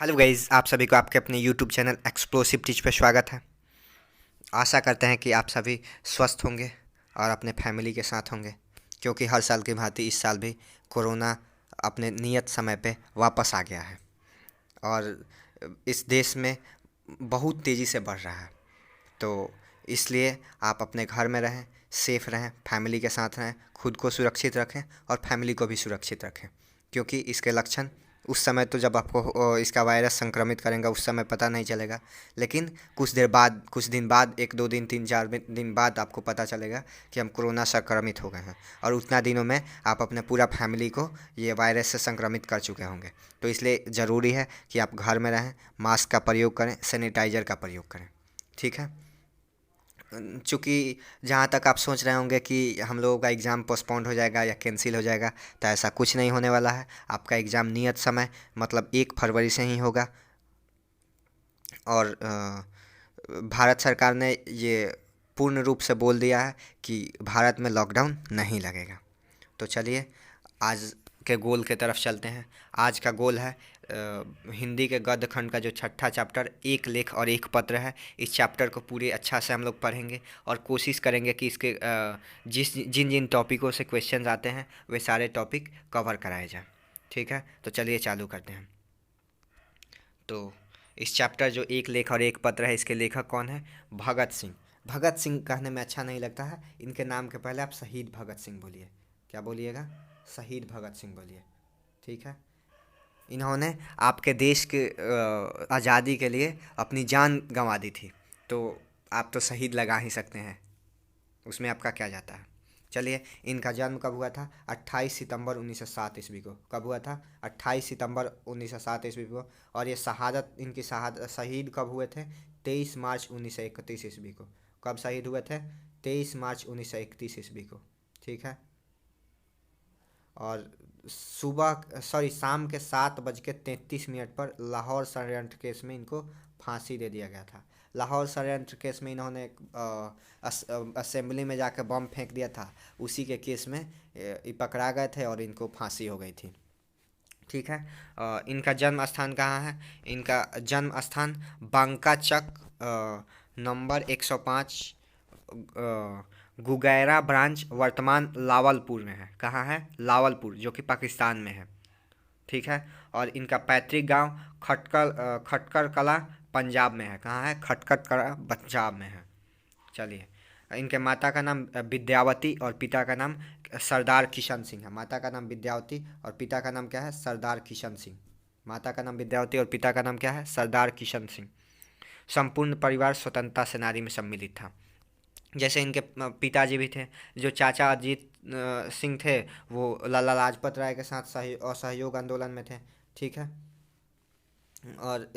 Hello guys, आप सभी को आपके अपने यूट्यूब चैनल एक्सप्लोसिव टीच पे स्वागत है। आशा करते हैं कि आप सभी स्वस्थ होंगे और अपने फैमिली के साथ होंगे, क्योंकि हर साल की भांति इस साल भी कोरोना अपने नियत समय पे वापस आ गया है और इस देश में बहुत तेज़ी से बढ़ रहा है। तो इसलिए आप अपने घर में रहें, सेफ रहें, फैमिली के साथ रहें, खुद को सुरक्षित रखें और फैमिली को भी सुरक्षित रखें, क्योंकि इसके लक्षण उस समय तो जब आपको इसका वायरस संक्रमित करेगा उस समय पता नहीं चलेगा, लेकिन कुछ दिन बाद, एक दो दिन, तीन चार दिन बाद आपको पता चलेगा कि हम कोरोना संक्रमित हो गए हैं, और उतना दिनों में आप अपने पूरा फैमिली को ये वायरस से संक्रमित कर चुके होंगे। तो इसलिए ज़रूरी है कि आप घर में रहें, मास्क का प्रयोग करें, सैनिटाइज़र का प्रयोग करें। ठीक है। चूँकि जहाँ तक आप सोच रहे होंगे कि हम लोगों का एग्ज़ाम पोस्टपोन्ड हो जाएगा या कैंसिल हो जाएगा, तो ऐसा कुछ नहीं होने वाला है। आपका एग्ज़ाम नियत समय मतलब 1 फरवरी से ही होगा। और भारत सरकार ने ये पूर्ण रूप से बोल दिया है कि भारत में लॉकडाउन नहीं लगेगा। तो चलिए आज के गोल के तरफ चलते हैं। आज का गोल है हिंदी के गद्य खंड का जो छठा चैप्टर एक लेख और एक पत्र है। इस चैप्टर को पूरे अच्छा से हम लोग पढ़ेंगे और कोशिश करेंगे कि इसके जिन जिन टॉपिकों से क्वेश्चन आते हैं वे सारे टॉपिक कवर कराए जाएं। ठीक है, तो चलिए चालू करते हैं। तो इस चैप्टर जो एक लेख और एक पत्र है, इसके लेखक कौन है? भगत सिंह। भगत सिंह कहने में अच्छा नहीं लगता है, इनके नाम के पहले आप शहीद भगत सिंह बोलिए। क्या बोलिएगा? शहीद भगत सिंह बोलिए। ठीक है। इन्होंने आपके देश के आज़ादी के लिए अपनी जान गंवा दी थी, तो आप तो शहीद लगा ही सकते हैं, उसमें आपका क्या जाता है। चलिए, इनका जन्म कब हुआ था? 28 सितंबर 1907 ईस्वी को। कब हुआ था? 28 सितंबर 1907 ईस्वी को। और ये इनकी शहादत शहीद कब हुए थे? 23 मार्च 1931 ईस्वी को। कब शहीद हुए थे? 23 मार्च 1931 ईस्वी को। ठीक है। और शाम के 7:33 पर लाहौर षड्यंत्र केस में इनको फांसी दे दिया गया था। लाहौर षड्यंत्र केस में इन्होंने असेंबली में जाकर बम फेंक दिया था, उसी के केस में ये पकड़ा गए थे और इनको फांसी हो गई थी। ठीक है। इनका जन्म स्थान कहाँ है? इनका जन्म स्थान बांका चक नंबर 105 गुगैरा ब्रांच वर्तमान लावलपुर में है। कहाँ है? लावलपुर, जो कि पाकिस्तान में है। ठीक है। और इनका पैतृक गांव खटकर कला पंजाब में है। कहाँ है? खटकर कला पंजाब में है। चलिए, इनके माता का नाम विद्यावती और पिता का नाम सरदार किशन सिंह है। माता का नाम विद्यावती और पिता का नाम क्या है? सरदार किशन सिंह। माता का नाम विद्यावती और पिता का नाम क्या है? सरदार किशन सिंह। संपूर्ण परिवार स्वतंत्रता सेनानी में सम्मिलित था। जैसे इनके पिताजी भी थे, जो चाचा अजीत सिंह थे, वो लाला लाजपत राय के साथ असहयोग आंदोलन में थे। ठीक है। और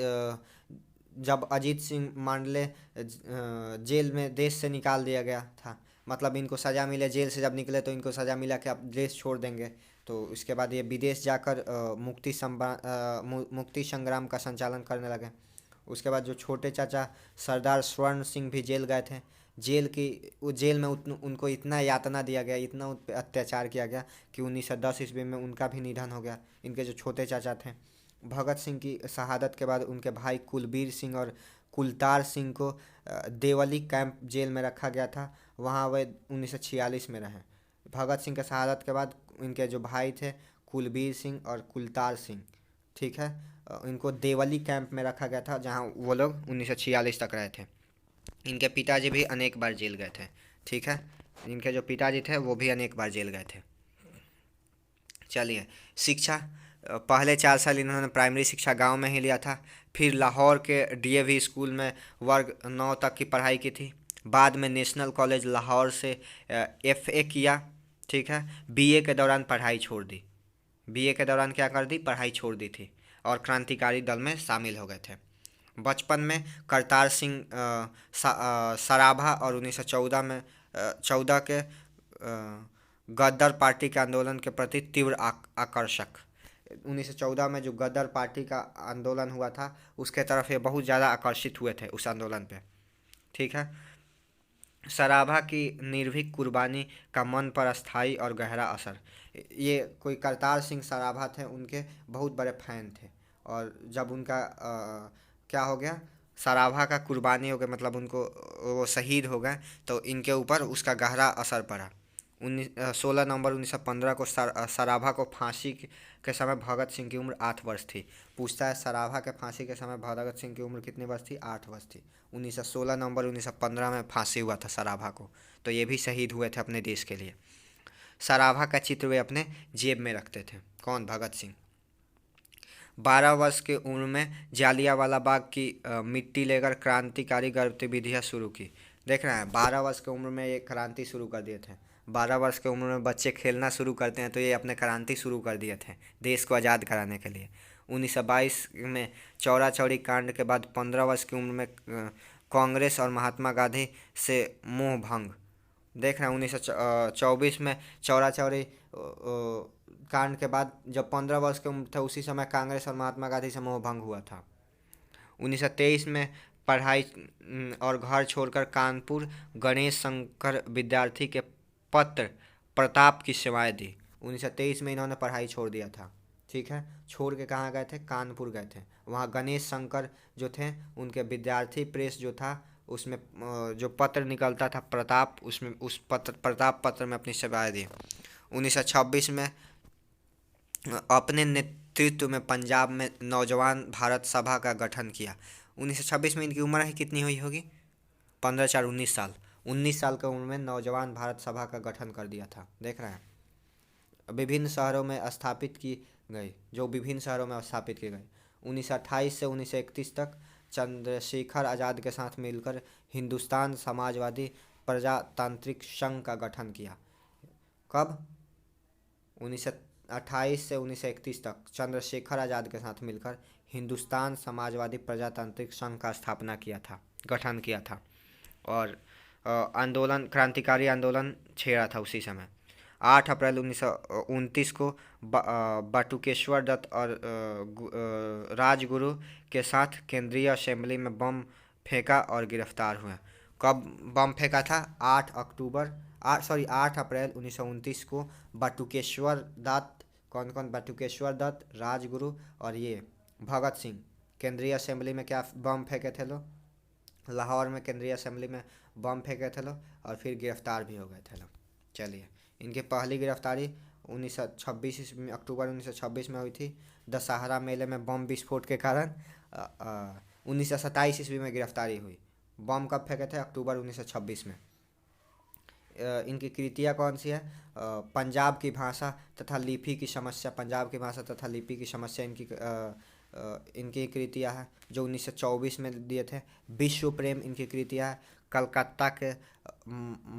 जब अजीत सिंह मांडले जेल में देश से निकाल दिया गया था, मतलब इनको सज़ा मिले, जेल से जब निकले तो इनको सज़ा मिला कि आप देश छोड़ देंगे, तो इसके बाद ये विदेश जाकर मुक्ति संग्राम का संचालन करने लगे। उसके बाद जो छोटे चाचा सरदार स्वर्ण सिंह भी जेल गए थे। जेल में उनको इतना यातना दिया गया, इतना उन पे अत्याचार किया गया कि 1910 ईस्वी में उनका भी निधन हो गया। इनके जो छोटे चाचा थे, भगत सिंह की शहादत के बाद उनके भाई कुलबीर सिंह और कुलतार सिंह को देवली कैंप जेल में रखा गया था। वहाँ वे 1946 में रहे। भगत सिंह के शहादत के बाद इनके जो भाई थे कुलबीर सिंह और कुलतार सिंह, ठीक है, इनको देवली कैंप में रखा गया था, जहाँ वो लोग 1946 तक रहे थे। इनके पिताजी भी अनेक बार जेल गए थे। ठीक है। इनके जो पिताजी थे वो भी अनेक बार जेल गए थे। चलिए, शिक्षा। पहले 4 साल इन्होंने प्राइमरी शिक्षा गांव में ही लिया था। फिर लाहौर के डीएवी स्कूल में वर्ग 9 तक की पढ़ाई की थी। बाद में नेशनल कॉलेज लाहौर से एफए किया। ठीक है। बीए के दौरान पढ़ाई छोड़ दी। बीए के दौरान क्या कर दी? पढ़ाई छोड़ दी थी और क्रांतिकारी दल में शामिल हो गए थे। बचपन में करतार सिंह सराभा और 1914 में 14 के गद्दार पार्टी के आंदोलन के प्रति तीव्र आकर्षक। 1914 में जो गद्दार पार्टी का आंदोलन हुआ था उसके तरफ ये बहुत ज़्यादा आकर्षित हुए थे उस आंदोलन पे। ठीक है। सराभा की निर्भीक कुर्बानी का मन पर अस्थाई और गहरा असर। ये कोई करतार सिंह सराभा थे, उनके बहुत बड़े फैन थे। और जब उनका क्या हो गया, सराभा का कुर्बानी हो गया, मतलब उनको वो शहीद हो गए, तो इनके ऊपर उसका गहरा असर पड़ा। 16 नवंबर 1915 को सराभा को फांसी के समय भगत सिंह की उम्र 8 वर्ष थी। पूछता है सराभा के फांसी के समय भगत सिंह की उम्र कितनी वर्ष थी? 8 वर्ष थी। 16 नवंबर 1915 में फांसी हुआ था सराभा को, तो ये भी शहीद हुए थे अपने देश के लिए। सराभा का चित्र वे अपने जेब में रखते थे। कौन? भगत सिंह। 12 वर्ष की उम्र में जालियांवाला बाग की मिट्टी लेकर क्रांतिकारी गतिविधियाँ शुरू की। देख रहे हैं, 12 वर्ष की उम्र में ये क्रांति शुरू कर दिए थे। 12 वर्ष की उम्र में बच्चे खेलना शुरू करते हैं, तो ये अपने क्रांति शुरू कर दिए थे देश को आज़ाद कराने के लिए। 1922 में चौरा चौरी कांड के बाद 15 वर्ष की उम्र में कांग्रेस और महात्मा गांधी से मोह भंग। देख रहे हैं, 1924 में चौरा चौरी कांड के बाद जब 15 वर्ष के उम्र थे, उसी समय कांग्रेस और महात्मा गांधी से मोह भंग हुआ था। 1923 में पढ़ाई और घर छोड़कर कानपुर गणेश शंकर विद्यार्थी के पत्र प्रताप की सेवाएं दी। 1923 में इन्होंने पढ़ाई छोड़ दिया था। ठीक है, छोड़ के कहाँ गए थे? कानपुर गए थे। वहाँ गणेश शंकर जो थे, उनके विद्यार्थी प्रेस जो था, उसमें जो पत्र निकलता था प्रताप, उसमें उस पत्र प्रताप पत्र में अपनी सेवाएं दी। 1926 में अपने नेतृत्व में पंजाब में नौजवान भारत सभा का गठन किया। 1926 में इनकी उम्र ही कितनी हुई होगी? 15 4 19 साल। 19 साल की उम्र में नौजवान भारत सभा का गठन कर दिया था। देख रहे हैं, विभिन्न शहरों में स्थापित की गई, जो विभिन्न शहरों में स्थापित की गई। 1928 से 1931 तक चंद्रशेखर आज़ाद के साथ मिलकर हिंदुस्तान समाजवादी प्रजातांत्रिक संघ का गठन किया। कब? 1928 से 1931 तक चंद्रशेखर आज़ाद के साथ मिलकर हिंदुस्तान समाजवादी प्रजातांत्रिक संघ का स्थापना किया था, गठन किया था। और आंदोलन, क्रांतिकारी आंदोलन छेड़ा था उसी समय। 8 अप्रैल 1929 को बटुकेश्वर दत्त और राजगुरु के साथ केंद्रीय असेंबली में बम फेंका और गिरफ्तार हुए। कब बम फेंका था? 8 अप्रैल 1929 को बटुकेश्वर दत्त, कौन कौन? बटुकेश्वर दत्त, राजगुरु और ये भगत सिंह केंद्रीय असेंबली में क्या बम फेंके थे लोग? लाहौर में केंद्रीय असेंबली में बम फेंके थे लोग, और फिर गिरफ्तार भी हो गए थे लोग। चलिए, इनकी पहली गिरफ्तारी 1926 ईस्वी अक्टूबर 1926 में हुई थी, दशहरा मेले में बम विस्फोट के कारण। 1927 ईस्वी में गिरफ्तारी हुई। बम कब फेंके थे? अक्टूबर 1926 में। इनकी कृतियाँ कौन सी है? पंजाब की भाषा तथा लिपि की समस्या, पंजाब की भाषा तथा लिपि की समस्या इनकी कृतियाँ है, जो 1924 में दिए थे। विश्व प्रेम इनकी कृतियाँ है, कलकत्ता के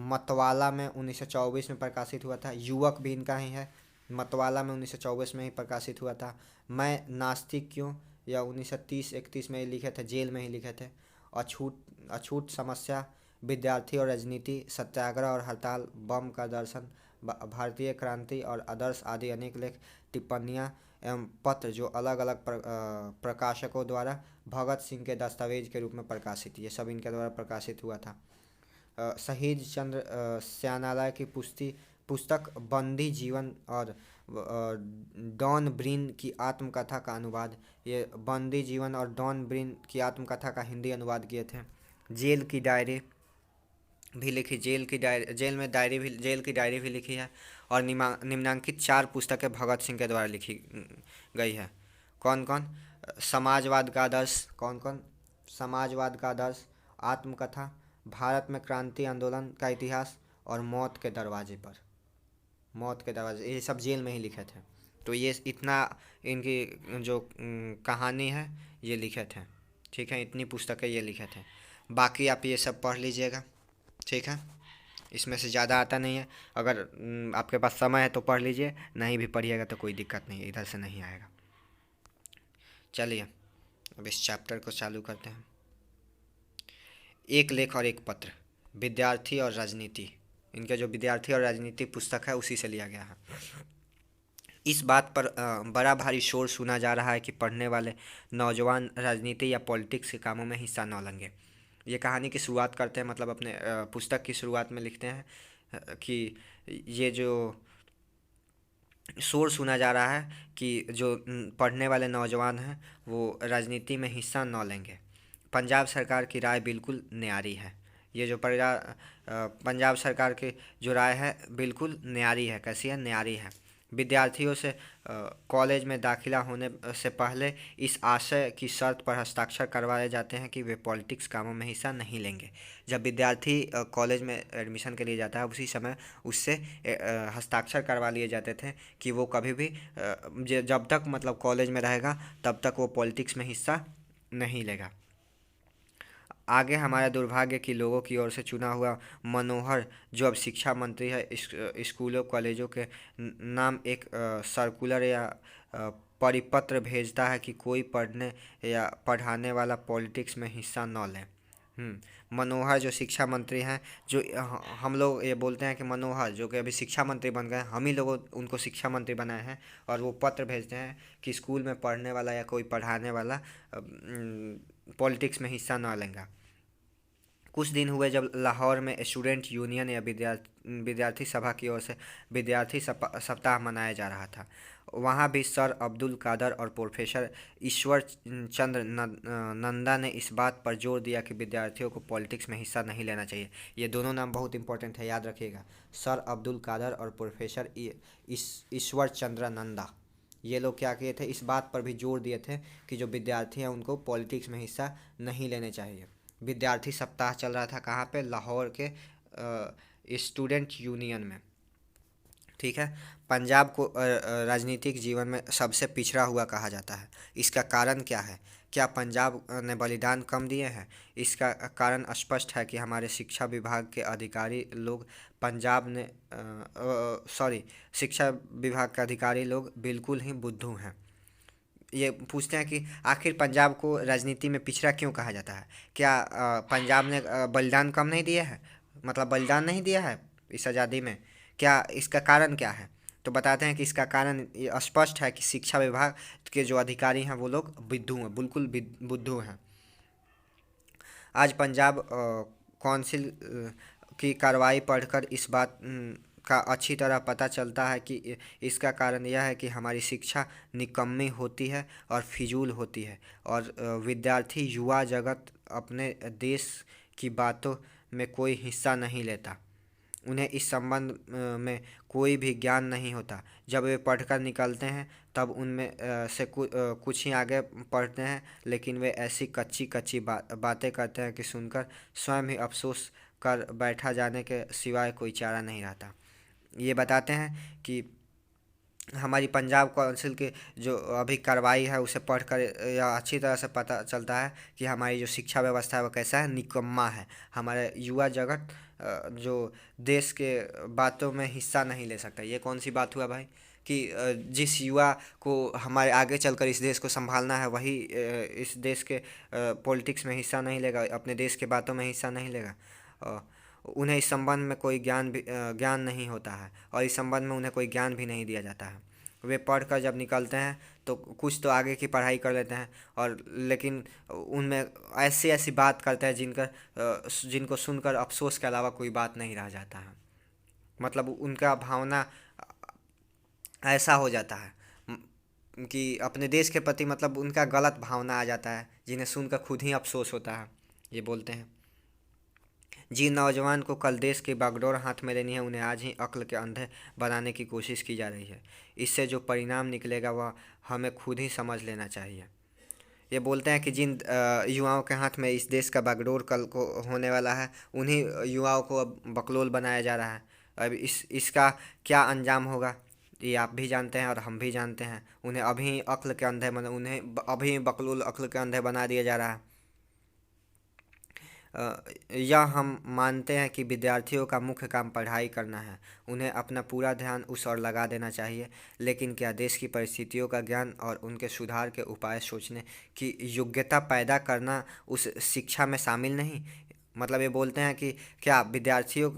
मतवाला में 1924 में प्रकाशित हुआ था। युवक भी इनका ही है, मतवाला में 1924 में ही प्रकाशित हुआ था। मैं नास्तिक क्यों, या 1930-31 में ही लिखे थे, जेल में ही लिखे थे। अछूत समस्या, विद्यार्थी और राजनीति, सत्याग्रह और हड़ताल, बम का दर्शन, भारतीय क्रांति और आदर्श आदि अनेक लेख, टिप्पणियाँ एवं पत्र जो अलग अलग प्रकाशकों द्वारा भगत सिंह के दस्तावेज के रूप में प्रकाशित, ये सब इनके द्वारा प्रकाशित हुआ था। शहीद चंद्र स्यानालय की पुस्तक बंदी जीवन और डॉन ब्रीन की आत्मकथा का अनुवाद, ये बंदी जीवन और डॉन ब्रीन की आत्मकथा का हिंदी अनुवाद किए थे। जेल की डायरी भी लिखी, जेल की डायरी भी लिखी है। और निम्नांकित 4 पुस्तकें भगत सिंह के द्वारा लिखी गई है। कौन कौन? समाजवाद का आदर्श, कौन कौन? समाजवाद का आदर्श, आत्मकथा, भारत में क्रांति आंदोलन का इतिहास और मौत के दरवाजे पर, मौत के दरवाजे, ये सब जेल में ही लिखे थे। तो ये इतना इनकी जो कहानी है ये लिखे थे। ठीक है, इतनी पुस्तकें ये लिखे थे। बाकी आप ये सब पढ़ लीजिएगा। ठीक है, इसमें से ज़्यादा आता नहीं है। अगर आपके पास समय है तो पढ़ लीजिए, नहीं भी पढ़िएगा तो कोई दिक्कत नहीं है, इधर से नहीं आएगा। चलिए, अब इस चैप्टर को चालू करते हैं। एक लेख और एक पत्र, विद्यार्थी और राजनीति। इनके जो विद्यार्थी और राजनीति पुस्तक है उसी से लिया गया है। इस बात पर बड़ा भारी शोर सुना जा रहा है कि पढ़ने वाले नौजवान राजनीति या पॉलिटिक्स के कामों में हिस्सा न लेंगे। ये कहानी की शुरुआत करते हैं, मतलब अपने पुस्तक की शुरुआत में लिखते हैं कि ये जो शोर सुना जा रहा है कि जो पढ़ने वाले नौजवान हैं वो राजनीति में हिस्सा न लेंगे। पंजाब सरकार की राय बिल्कुल न्यारी है। ये जो पंजाब सरकार की जो राय है बिल्कुल न्यारी है। कैसी है? न्यारी है। विद्यार्थियों से कॉलेज में दाखिला होने से पहले इस आशय की शर्त पर हस्ताक्षर करवाए जाते हैं कि वे पॉलिटिक्स कामों में हिस्सा नहीं लेंगे। जब विद्यार्थी कॉलेज में एडमिशन के लिए जाता है उसी समय उससे हस्ताक्षर करवा लिए जाते थे कि वो कभी भी जब तक मतलब कॉलेज में रहेगा तब तक वो पॉलिटिक्स में हिस्सा नहीं लेगा। आगे हमारा दुर्भाग्य कि लोगों की ओर से चुना हुआ मनोहर जो अब शिक्षा मंत्री है स्कूलों कॉलेजों के नाम एक सर्कुलर या परिपत्र भेजता है कि कोई पढ़ने या पढ़ाने वाला पॉलिटिक्स में हिस्सा न ले। मनोहर जो शिक्षा मंत्री हैं, जो हम लोग ये बोलते हैं कि मनोहर जो कि अभी शिक्षा मंत्री बन गए, हम ही लोग उनको शिक्षा मंत्री बनाए हैं, और वो पत्र भेजते हैं कि स्कूल में पढ़ने वाला या कोई पढ़ाने वाला पॉलिटिक्स में हिस्सा न लेगा। कुछ दिन हुए जब लाहौर में स्टूडेंट यूनियन या विद्यार्थी सभा की ओर से विद्यार्थी सप्ताह मनाया जा रहा था। वहाँ भी सर अब्दुल कादर और प्रोफेसर ईश्वर चंद्र नंदा ने इस बात पर जोर दिया कि विद्यार्थियों को पॉलिटिक्स में हिस्सा नहीं लेना चाहिए। ये दोनों नाम बहुत इंपॉर्टेंट है, याद रखिएगा। सर अब्दुल कादर और प्रोफेसर ईश्वर चंद्र नंदा, ये लोग क्या किए थे? इस बात पर भी जोर दिए थे कि जो विद्यार्थी हैं उनको पॉलिटिक्स में हिस्सा नहीं लेने चाहिए। विद्यार्थी सप्ताह चल रहा था कहाँ पे? लाहौर के स्टूडेंट यूनियन में। ठीक है। पंजाब को राजनीतिक जीवन में सबसे पिछड़ा हुआ कहा जाता है। इसका कारण क्या है? क्या पंजाब ने बलिदान कम दिए हैं? इसका कारण स्पष्ट है कि हमारे शिक्षा विभाग के अधिकारी लोग पंजाब ने शिक्षा विभाग के अधिकारी लोग बिल्कुल ही बुद्धू हैं। ये पूछते हैं कि आखिर पंजाब को राजनीति में पिछड़ा क्यों कहा जाता है? क्या पंजाब ने बलिदान कम नहीं दिया है, मतलब बलिदान नहीं दिया है इस आज़ादी में? क्या इसका कारण क्या है? तो बताते हैं कि इसका कारण ये स्पष्ट है कि शिक्षा विभाग के जो अधिकारी हैं वो लोग बुद्धू हैं, बिल्कुल बुद्धू हैं। आज पंजाब काउंसिल की कार्रवाई पढ़कर इस बात का अच्छी तरह पता चलता है कि इसका कारण यह है कि हमारी शिक्षा निकम्मी होती है और फिजूल होती है, और विद्यार्थी युवा जगत अपने देश की बातों में कोई हिस्सा नहीं लेता। उन्हें इस संबंध में कोई भी ज्ञान नहीं होता। जब वे पढ़कर निकलते हैं तब उनमें से कुछ ही आगे पढ़ते हैं, लेकिन वे ऐसी कच्ची कच्ची बातें करते हैं कि सुनकर स्वयं ही अफसोस कर बैठा जाने के सिवाय कोई चारा नहीं रहता। ये बताते हैं कि हमारी पंजाब काउंसिल की जो अभी कार्रवाई है उसे पढ़कर या अच्छी तरह से पता चलता है कि हमारी जो शिक्षा व्यवस्था है वो कैसा है, निकम्मा है। हमारे युवा जगत जो देश के बातों में हिस्सा नहीं ले सकता। ये कौन सी बात हुआ भाई कि जिस युवा को हमारे आगे चलकर इस देश को संभालना है वही इस देश के पॉलिटिक्स में हिस्सा नहीं लेगा, अपने देश के बातों में हिस्सा नहीं लेगा। उन्हें इस संबंध में कोई ज्ञान नहीं होता है, और इस संबंध में उन्हें कोई ज्ञान भी नहीं दिया जाता है। वे पढ़कर जब निकलते हैं तो कुछ तो आगे की पढ़ाई कर लेते हैं, और लेकिन उनमें ऐसी ऐसी बात करते हैं जिनको सुनकर अफसोस के अलावा कोई बात नहीं रह जाता है। मतलब उनका भावना ऐसा हो जाता है कि अपने देश के प्रति मतलब उनका गलत भावना आ जाता है, जिन्हें सुनकर खुद ही अफसोस होता है। ये बोलते हैं, जिन नौजवान को कल देश की बागडोर हाथ में लेनी है उन्हें आज ही अक्ल के अंधे बनाने की कोशिश की जा रही है। इससे जो परिणाम निकलेगा वह हमें खुद ही समझ लेना चाहिए। ये बोलते हैं कि जिन युवाओं के हाथ में इस देश का बागडोर कल को होने वाला है उन्हीं युवाओं को अब बकलोल बनाया जा रहा है। अब इसका क्या अंजाम होगा ये आप भी जानते हैं और हम भी जानते हैं। उन्हें अभी अक्ल के अंधे उन्हें अभी बकलोल अक्ल के अंधे बना दिया जा रहा है। यह हम मानते हैं कि विद्यार्थियों का मुख्य काम पढ़ाई करना है, उन्हें अपना पूरा ध्यान उस ओर लगा देना चाहिए। लेकिन क्या देश की परिस्थितियों का ज्ञान और उनके सुधार के उपाय सोचने की योग्यता पैदा करना उस शिक्षा में शामिल नहीं? मतलब ये बोलते हैं कि क्या विद्यार्थियों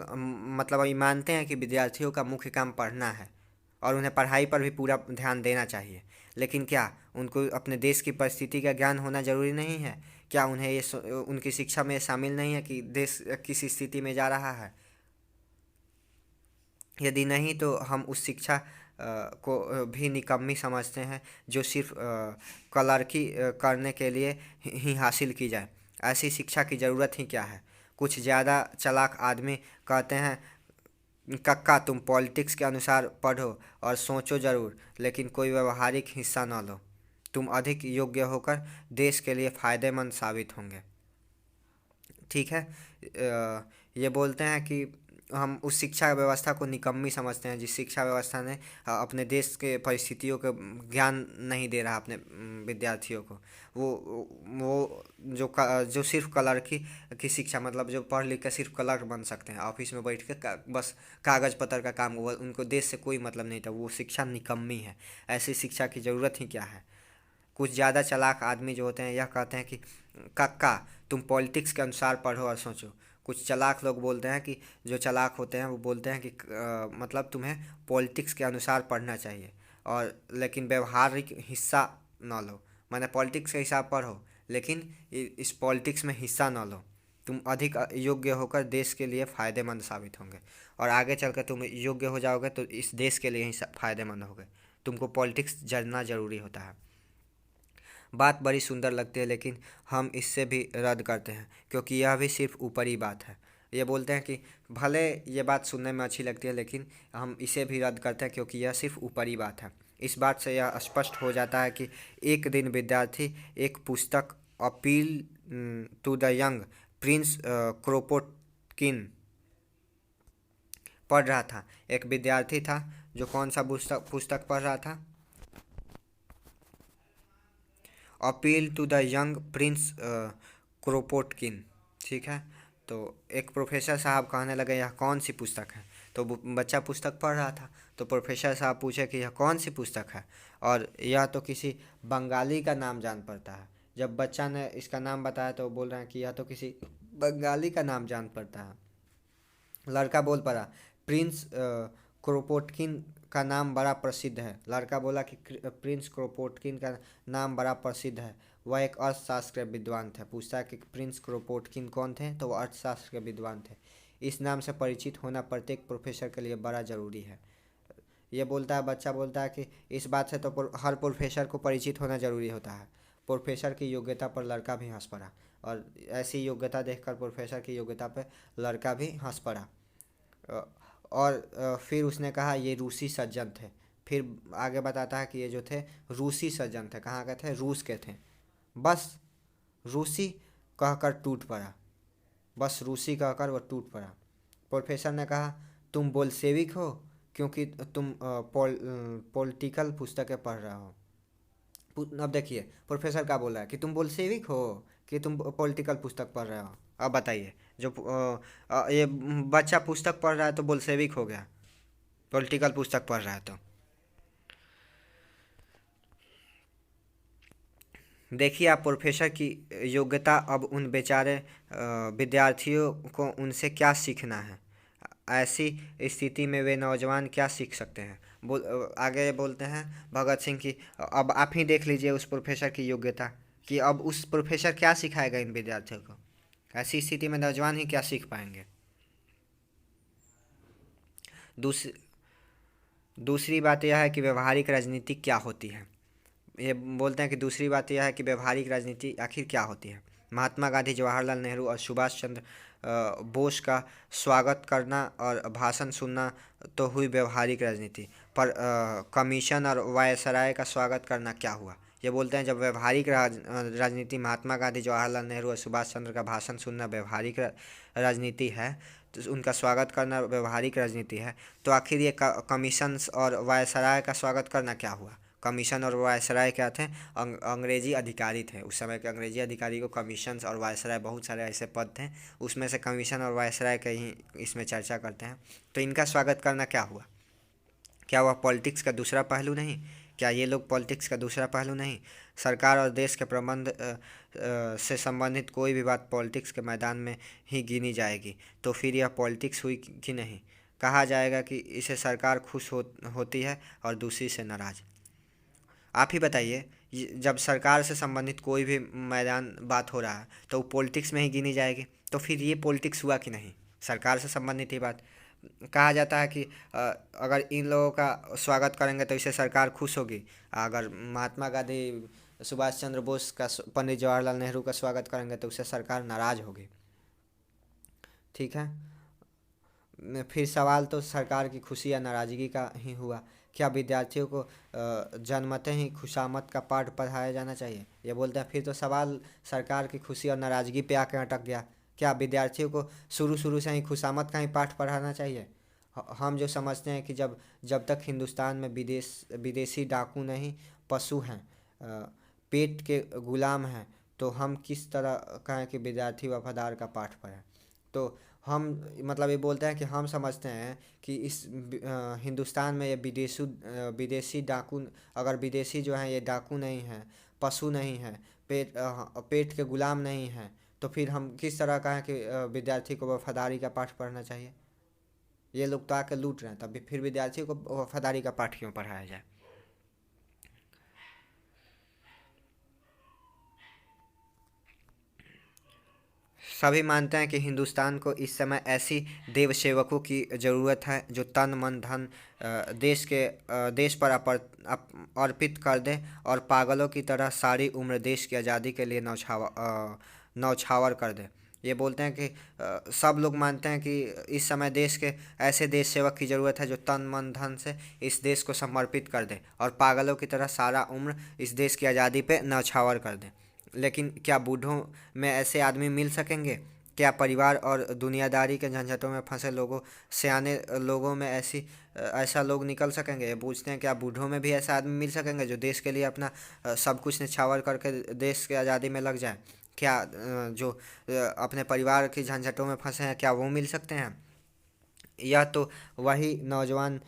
मतलब ये मानते हैं कि विद्यार्थियों का मुख्य काम पढ़ना है और उन्हें पढ़ाई पर भी पूरा ध्यान देना चाहिए, लेकिन क्या उनको अपने देश की परिस्थिति का ज्ञान होना ज़रूरी नहीं है? क्या उन्हें उनकी शिक्षा में शामिल नहीं है कि देश किस स्थिति में जा रहा है? यदि नहीं तो हम उस शिक्षा को भी निकम्मी समझते हैं, जो सिर्फ क्लर्की करने के लिए ही हासिल की जाए। ऐसी शिक्षा की ज़रूरत ही क्या है। कुछ ज़्यादा चालाक आदमी कहते हैं, कक्का तुम पॉलिटिक्स के अनुसार पढ़ो और सोचो ज़रूर, लेकिन कोई व्यवहारिक हिस्सा न लो। तुम अधिक योग्य होकर देश के लिए फ़ायदेमंद साबित होंगे। ठीक है। ये बोलते हैं कि हम उस शिक्षा व्यवस्था को निकम्मी समझते हैं जिस शिक्षा व्यवस्था ने अपने देश के परिस्थितियों का ज्ञान नहीं दे रहा अपने विद्यार्थियों को। वो जो सिर्फ क्लर्की की शिक्षा, मतलब जो पढ़ लिख कर सिर्फ क्लर्क बन सकते हैं, ऑफिस में बैठ के बस कागज़ पत्र का काम, वो उनको देश से कोई मतलब नहीं था, वो शिक्षा निकम्मी है। ऐसी शिक्षा की ज़रूरत ही क्या है। कुछ ज़्यादा चालाक आदमी जो होते हैं यह कहते हैं कि कक्का तुम पॉलिटिक्स के अनुसार पढ़ो और सोचो। कुछ चालाक लोग बोलते हैं कि जो चालाक होते हैं वो बोलते हैं कि मतलब तुम्हें पॉलिटिक्स के अनुसार पढ़ना चाहिए, और लेकिन व्यवहारिक हिस्सा ना लो। मैंने पॉलिटिक्स के हिसाब पढ़ो, लेकिन इस पॉलिटिक्स में हिस्सा ना लो। तुम अधिक योग्य होकर देश के लिए फ़ायदेमंद साबित होंगे, और आगे चलकर तुम योग्य हो जाओगे तो इस देश के लिए ही फ़ायदेमंद होगे। तुमको पॉलिटिक्स जानना ज़रूरी होता है। बात बड़ी सुंदर लगती है, लेकिन हम इससे भी रद्द करते हैं, क्योंकि यह भी सिर्फ ऊपरी बात है। ये बोलते हैं कि भले ये बात सुनने में अच्छी लगती है, लेकिन हम इसे भी रद्द करते हैं क्योंकि यह सिर्फ ऊपरी बात है। इस बात से यह स्पष्ट हो जाता है कि एक दिन विद्यार्थी एक पुस्तक appeal to the young prince Kropotkin पढ़ रहा था। एक विद्यार्थी था जो कौन सा पुस्तक पढ़ रहा था? Appeal to the young prince Kropotkin. ठीक है। तो एक प्रोफेसर साहब कहने लगे यह कौन सी पुस्तक है। तो बच्चा पुस्तक पढ़ रहा था, तो प्रोफेसर साहब पूछे कि यह कौन सी पुस्तक है, और यह तो किसी बंगाली का नाम जान पड़ता है। जब बच्चा ने इसका नाम बताया तो बोल रहे हैं कि यह तो किसी बंगाली का नाम जान पड़ता है। लड़का बोल पड़ा, प्रिंस क्रोपोटकिन का नाम बड़ा प्रसिद्ध है। लड़का बोला कि प्रिंस क्रोपोटकिन का नाम बड़ा प्रसिद्ध है। वह एक अर्थशास्त्र के विद्वान थे। पूछता कि प्रिंस क्रोपोटकिन कौन थे, तो वह अर्थशास्त्र के विद्वान थे। इस नाम से परिचित होना प्रत्येक प्रोफेसर के लिए बड़ा ज़रूरी है। ये बोलता है, बच्चा बोलता है कि इस बात से तो हर प्रोफेसर को परिचित होना ज़रूरी होता है। प्रोफेसर की योग्यता पर लड़का भी हंस पड़ा, और ऐसी योग्यता देखकर प्रोफेसर की योग्यता पर लड़का भी हंस पड़ा। और फिर उसने कहा ये रूसी सज्जन थे। फिर आगे बताता है कि ये जो थे रूसी सज्जन थे। कहाँ के थे? रूस के थे। बस रूसी कहकर टूट पड़ा। बस रूसी कहकर वह टूट पड़ा। प्रोफेसर ने कहा तुम बोल्शेविक हो क्योंकि तुम पॉलिटिकल पुस्तकें पढ़ रहे हो। अब देखिए प्रोफेसर क्या बोल रहा है कि तुम बोल्शेविक हो कि तुम पॉलिटिकल पुस्तक पढ़ रहे हो। अब बताइए, जो ये बच्चा पुस्तक पढ़ रहा है तो बोल्शेविक हो गया, पॉलिटिकल पुस्तक पढ़ रहा है तो। देखिए आप प्रोफेसर की योग्यता। अब उन बेचारे विद्यार्थियों को उनसे क्या सीखना है। ऐसी स्थिति में वे नौजवान क्या सीख सकते हैं। आगे बोलते हैं भगत सिंह की, अब आप ही देख लीजिए उस प्रोफेसर की योग्यता कि अब उस प्रोफेसर क्या सिखाएगा इन विद्यार्थियों को। ऐसी स्थिति में नौजवान ही क्या सीख पाएंगे। दूसरी बात यह है कि व्यवहारिक राजनीति क्या होती है। ये बोलते हैं कि दूसरी बात यह है कि व्यवहारिक राजनीति आखिर क्या होती है। महात्मा गांधी, जवाहरलाल नेहरू और सुभाष चंद्र बोस का स्वागत करना और भाषण सुनना तो हुई व्यवहारिक राजनीति, पर कमीशन और वायसराय का स्वागत करना क्या हुआ। ये बोलते हैं जब व्यवहारिक राजनीति महात्मा गांधी, जवाहरलाल नेहरू और सुभाष चंद्र का भाषण सुनना व्यवहारिक राजनीति है, तो उनका स्वागत करना व्यवहारिक राजनीति है, तो आखिर ये कमीशंस और वायसराय का स्वागत करना क्या हुआ। कमीशन और वायसराय क्या थे? अंग्रेजी अधिकारी थे। उस समय के अंग्रेजी अधिकारी को कमीशंस और वायसराय, बहुत सारे ऐसे पद थे, उसमें से कमीशन और वायसराय का ही इसमें चर्चा करते हैं। तो इनका स्वागत करना क्या हुआ। क्या वह पॉलिटिक्स का दूसरा पहलू नहीं? क्या ये लोग पॉलिटिक्स का दूसरा पहलू नहीं? सरकार और देश के प्रबंध से संबंधित कोई भी बात पॉलिटिक्स के मैदान में ही गिनी जाएगी, तो फिर यह पॉलिटिक्स हुई कि नहीं। कहा जाएगा कि इसे सरकार खुश होती है और दूसरी से नाराज़। आप ही बताइए, जब सरकार से संबंधित कोई भी मैदान बात हो रहा है तो वो पॉलिटिक्स में ही गिनी जाएगी, तो फिर ये पॉलिटिक्स हुआ कि नहीं। सरकार से संबंधित ही बात, कहा जाता है कि अगर इन लोगों का स्वागत करेंगे तो इससे सरकार खुश होगी। अगर महात्मा गांधी, सुभाष चंद्र बोस का, पंडित जवाहरलाल नेहरू का स्वागत करेंगे तो उससे सरकार नाराज़ होगी। ठीक है। फिर सवाल तो सरकार की खुशी या नाराज़गी का ही हुआ। क्या विद्यार्थियों को जन्मते ही खुशामद का पाठ पढ़ाया जाना चाहिए? ये बोलते हैं, फिर तो सवाल सरकार की खुशी और नाराज़गी पे आके अटक गया। क्या विद्यार्थियों को शुरू शुरू से ही खुशामद का ही पाठ पढ़ाना चाहिए? हम जो समझते हैं कि जब जब तक हिंदुस्तान में विदेशी डाकू नहीं, पशु हैं, पेट के गुलाम हैं, तो हम किस तरह कहें कि विद्यार्थी वफादार का पाठ पढ़ें? तो हम, मतलब ये बोलते हैं कि हम समझते हैं कि इस हिंदुस्तान में ये विदेशी डाकू, अगर विदेशी जो हैं ये डाकू नहीं हैं, पशु नहीं हैं, पेट के गुलाम नहीं हैं, तो फिर हम किस तरह का है कि विद्यार्थी को वफादारी का पाठ पढ़ना चाहिए? ये लोग तो आके लूट रहे हैं, तब भी फिर विद्यार्थी को वफादारी का पाठ क्यों पढ़ाया जाए? सभी मानते हैं कि हिंदुस्तान को इस समय ऐसी देव सेवकों की ज़रूरत है जो तन मन धन देश पर अर्पित कर दें और पागलों की तरह सारी उम्र देश की आज़ादी के लिए नौछावर कर दें। ये बोलते हैं कि सब लोग मानते हैं कि इस समय देश के ऐसे देश सेवक की ज़रूरत है जो तन मन धन से इस देश को समर्पित कर दे और पागलों की तरह सारा उम्र इस देश की आज़ादी पे नौछावर कर दे। लेकिन क्या बूढ़ों में ऐसे आदमी मिल सकेंगे? क्या परिवार और दुनियादारी के झंझटों में फंसे लोगों, सियाने लोगों में ऐसा लोग निकल सकेंगे? ये पूछते हैं, क्या बूढ़ों में भी ऐसा आदमी मिल सकेंगे जो देश के लिए अपना सब कुछ निछावर करके देश की आज़ादी में लग जाए? क्या जो अपने परिवार की झंझटों में फंसे हैं, क्या वो मिल सकते हैं? या तो वही नौजवान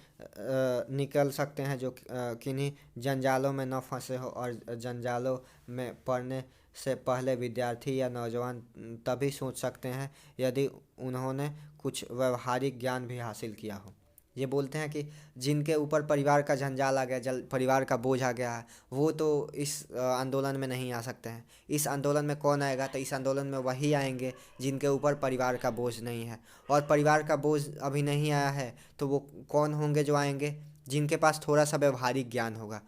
निकल सकते हैं जो किन्हीं जंजालों में न फंसे हो, और जंजालों में पड़ने से पहले विद्यार्थी या नौजवान तभी सोच सकते हैं यदि उन्होंने कुछ व्यवहारिक ज्ञान भी हासिल किया हो। ये बोलते हैं कि जिनके ऊपर परिवार का जंजाल आ गया, जल परिवार का बोझ आ गया है, वो तो इस आंदोलन में नहीं आ सकते हैं। इस आंदोलन में कौन आएगा? तो इस आंदोलन में वही आएंगे जिनके ऊपर परिवार का बोझ नहीं है। और परिवार का बोझ अभी नहीं आया है तो वो कौन होंगे जो आएंगे? जिनके पास थोड़ा सा व्यवहारिक ज्ञान होगा।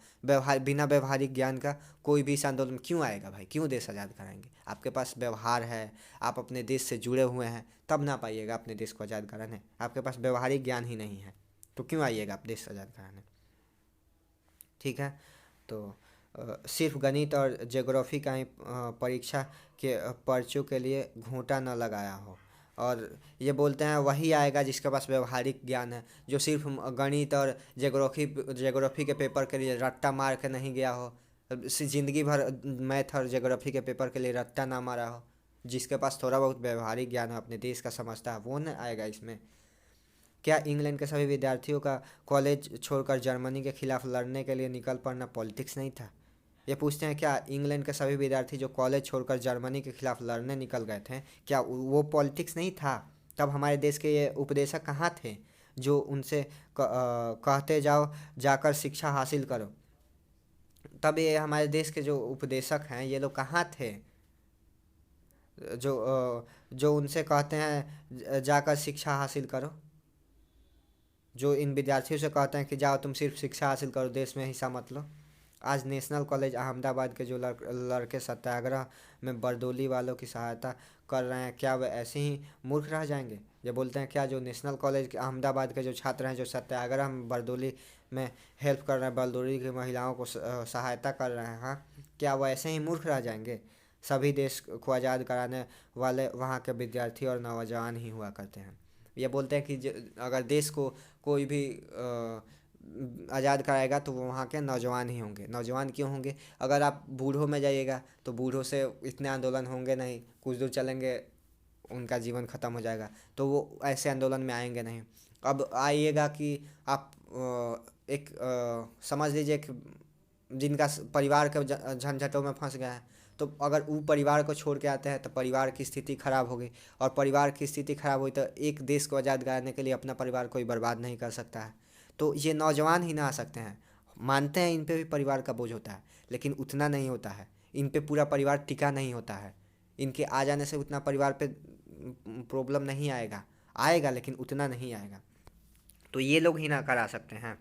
बिना व्यवहारिक ज्ञान का कोई भी इस आंदोलन में क्यों आएगा भाई? क्यों देश आज़ाद कराएंगे? आपके पास व्यवहार है, आप अपने देश से जुड़े हुए हैं, तब ना पाइएगा अपने देश को आज़ाद कराने। आपके पास व्यवहारिक ज्ञान ही नहीं है तो क्यों आइएगा आप देश आज़ाद कराने? ठीक है। तो सिर्फ गणित और ज्योग्राफी का ही परीक्षा के पर्चों के लिए घूंटा न लगाया हो। और ये बोलते हैं वही आएगा जिसके पास व्यवहारिक ज्ञान है, जो सिर्फ गणित और ज्योग्राफी के पेपर के लिए रट्टा मार के नहीं गया हो, ज़िंदगी भर मैथ और ज्योग्राफी के पेपर के लिए रट्टा ना मारा हो। जिसके पास थोड़ा बहुत व्यवहारिक ज्ञान हो, अपने देश का समझता है, वो न आएगा इसमें। क्या इंग्लैंड के सभी विद्यार्थियों का कॉलेज छोड़कर जर्मनी के खिलाफ लड़ने के लिए निकल पड़ना पॉलिटिक्स नहीं था? ये पूछते हैं, क्या इंग्लैंड के सभी विद्यार्थी जो कॉलेज छोड़कर जर्मनी के खिलाफ लड़ने निकल गए थे, क्या वो पॉलिटिक्स नहीं था? तब हमारे देश के ये उपदेशक कहाँ थे जो उनसे कहते जाओ जाकर शिक्षा हासिल करो? तब ये हमारे देश के जो उपदेशक हैं ये लोग कहाँ थे जो उनसे कहते हैं जाकर शिक्षा हासिल करो? जो इन विद्यार्थियों से कहते हैं कि जाओ तुम सिर्फ शिक्षा हासिल करो, देश में हिस्सा मत लो। आज नेशनल कॉलेज अहमदाबाद के जो लड़के सत्याग्रह में बरदोली वालों की सहायता कर रहे हैं, क्या वे ऐसे ही मूर्ख रह जाएंगे? ये बोलते हैं, क्या जो नेशनल कॉलेज के अहमदाबाद के जो छात्र हैं जो सत्याग्रह में बरदोली में हेल्प कर रहे हैं, बरदोली की महिलाओं को सहायता कर रहे हैं, हाँ, क्या वो ऐसे ही मूर्ख रह जाएंगे? सभी देश को आज़ाद कराने वाले वहाँ के विद्यार्थी और नौजवान ही हुआ करते हैं। ये बोलते हैं कि अगर देश को कोई भी आज़ाद कराएगा तो वो वहाँ के नौजवान ही होंगे। नौजवान क्यों होंगे? अगर आप बूढ़ों में जाइएगा तो बूढ़ों से इतने आंदोलन होंगे नहीं, कुछ दूर चलेंगे उनका जीवन ख़त्म हो जाएगा, तो वो ऐसे आंदोलन में आएंगे नहीं। अब आइएगा कि आप एक समझ लीजिए कि जिनका परिवार के झंझटों में फंस गया है, तो अगर वो परिवार को छोड़ के आते हैं तो परिवार की स्थिति खराब होगी, और परिवार की स्थिति खराब हुई तो एक देश को आज़ाद कराने के लिए अपना परिवार कोई बर्बाद नहीं कर सकता है। तो ये नौजवान ही ना आ सकते हैं। मानते हैं इन पे भी परिवार का बोझ होता है, लेकिन उतना नहीं होता है। इन पे पूरा परिवार टिका नहीं होता है। इनके आ जाने से उतना परिवार पे प्रॉब्लम नहीं आएगा, आएगा लेकिन उतना नहीं आएगा। तो ये लोग ही ना करा सकते हैं।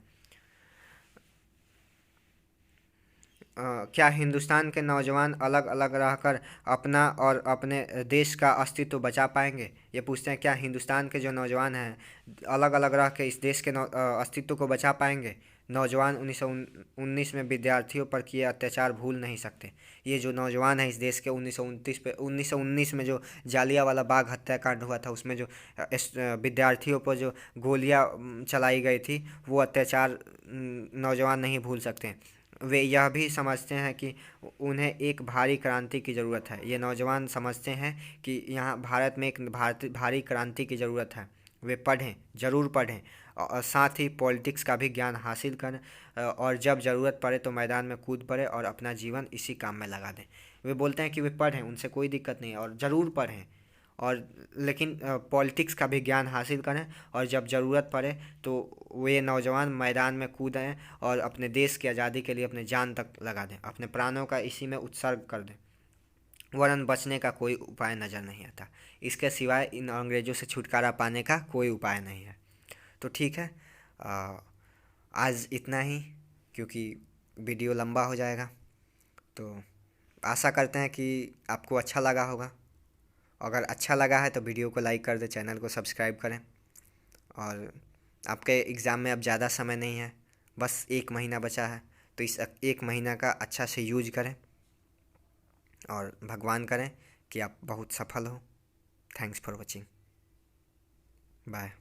क्या हिंदुस्तान के नौजवान अलग अलग रहकर अपना और अपने देश का अस्तित्व बचा पाएंगे? ये पूछते हैं, क्या हिंदुस्तान के जो नौजवान हैं अलग अलग रह के इस देश के अस्तित्व को बचा पाएंगे? नौजवान 1919 में विद्यार्थियों पर किए अत्याचार भूल नहीं सकते। ये जो नौजवान है इस देश के 1919 में जो जालियांवाला बाग हत्याकांड हुआ था, उसमें जो विद्यार्थियों पर जो गोलियां चलाई गई थी, वो अत्याचार नौजवान नहीं भूल सकते। वे यह भी समझते हैं कि उन्हें एक भारी क्रांति की ज़रूरत है। ये नौजवान समझते हैं कि यहाँ भारत में एक भारी क्रांति की ज़रूरत है। वे पढ़ें, ज़रूर पढ़ें, और साथ ही पॉलिटिक्स का भी ज्ञान हासिल करें, और जब ज़रूरत पड़े तो मैदान में कूद पड़े और अपना जीवन इसी काम में लगा दें। वे बोलते हैं कि वे पढ़ें, उनसे कोई दिक्कत नहीं है, और ज़रूर पढ़ें, और लेकिन पॉलिटिक्स का भी ज्ञान हासिल करें, और जब ज़रूरत पड़े तो वे नौजवान मैदान में कूदें और अपने देश की आज़ादी के लिए अपने जान तक लगा दें, अपने प्राणों का इसी में उत्सर्ग कर दें, वरन बचने का कोई उपाय नज़र नहीं आता। इसके सिवाय इन अंग्रेज़ों से छुटकारा पाने का कोई उपाय नहीं है। तो ठीक है, आज इतना ही, क्योंकि वीडियो लंबा हो जाएगा। तो आशा करते हैं कि आपको अच्छा लगा होगा। अगर अच्छा लगा है तो वीडियो को लाइक कर दें, चैनल को सब्सक्राइब करें। और आपके एग्ज़ाम में अब ज़्यादा समय नहीं है, बस 1 महीना बचा है, तो इस 1 महीना का अच्छा से यूज करें, और भगवान करें कि आप बहुत सफल हो। Thanks for watching. बाय।